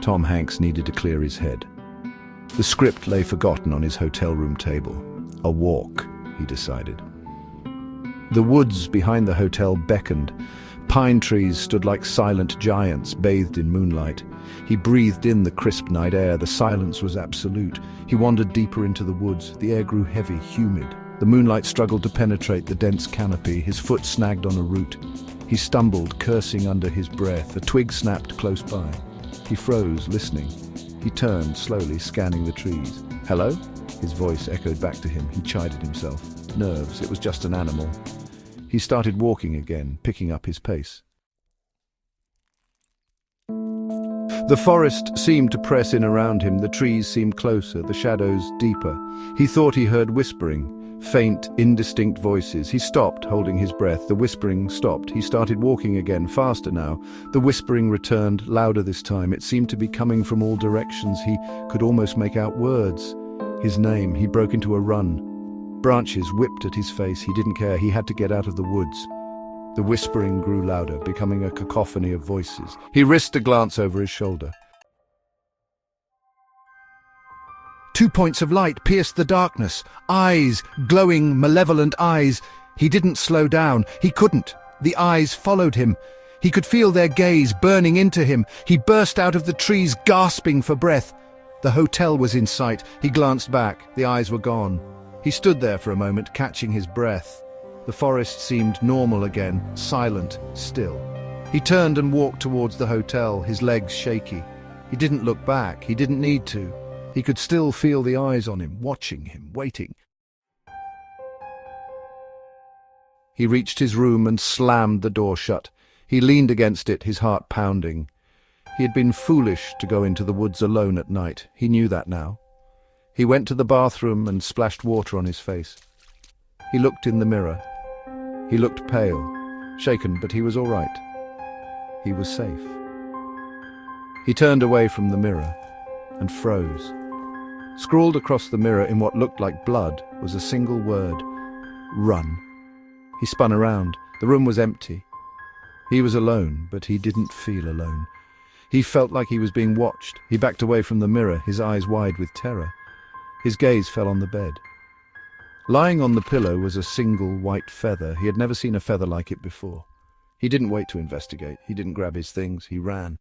Tom Hanks needed to clear his head. The script lay forgotten on his hotel room table. A walk, he decided. The woods behind the hotel beckoned. Pine trees stood like silent giants bathed in moonlight. He breathed in the crisp night air. The silence was absolute. He wandered deeper into the woods. The air grew heavy, humid. The moonlight struggled to penetrate the dense canopy. His foot snagged on a root. He stumbled, cursing under his breath. A twig snapped close by. He froze, listening. He turned, slowly scanning the trees. "Hello?" His voice echoed back to him. He chided himself. Nerves, it was just an animal. He started walking again, picking up his pace. The forest seemed to press in around him. The trees seemed closer, the shadows deeper. He thought he heard whispering, faint, indistinct voices. He stopped, holding his breath. The whispering stopped. He started walking again, faster now. The whispering returned, louder this time. It seemed to be coming from all directions. He could almost make out words. His name. He broke into a run. Branches whipped at his face. He didn't care. He had to get out of the woods. The whispering grew louder, becoming a cacophony of voices. He risked a glance over his shoulder. 2 points of light pierced the darkness. Eyes, glowing, malevolent eyes. He didn't slow down. He couldn't. The eyes followed him. He could feel their gaze burning into him. He burst out of the trees, gasping for breath. The hotel was in sight. He glanced back. The eyes were gone. He stood there for a moment, catching his breath. The forest seemed normal again, silent, still. He turned and walked towards the hotel, his legs shaky. He didn't look back. He didn't need to. He could still feel the eyes on him, watching him, waiting. He reached his room and slammed the door shut. He leaned against it, his heart pounding. He had been foolish to go into the woods alone at night. He knew that now. He went to the bathroom and splashed water on his face. He looked in the mirror. He looked pale, shaken, but he was all right. He was safe. He turned away from the mirror and froze. Scrawled across the mirror in what looked like blood was a single word: run. He spun around. The room was empty. He was alone, but he didn't feel alone. He felt like he was being watched. He backed away from the mirror, his eyes wide with terror. His gaze fell on the bed. Lying on the pillow was a single white feather. He had never seen a feather like it before. He didn't wait to investigate. He didn't grab his things. He ran.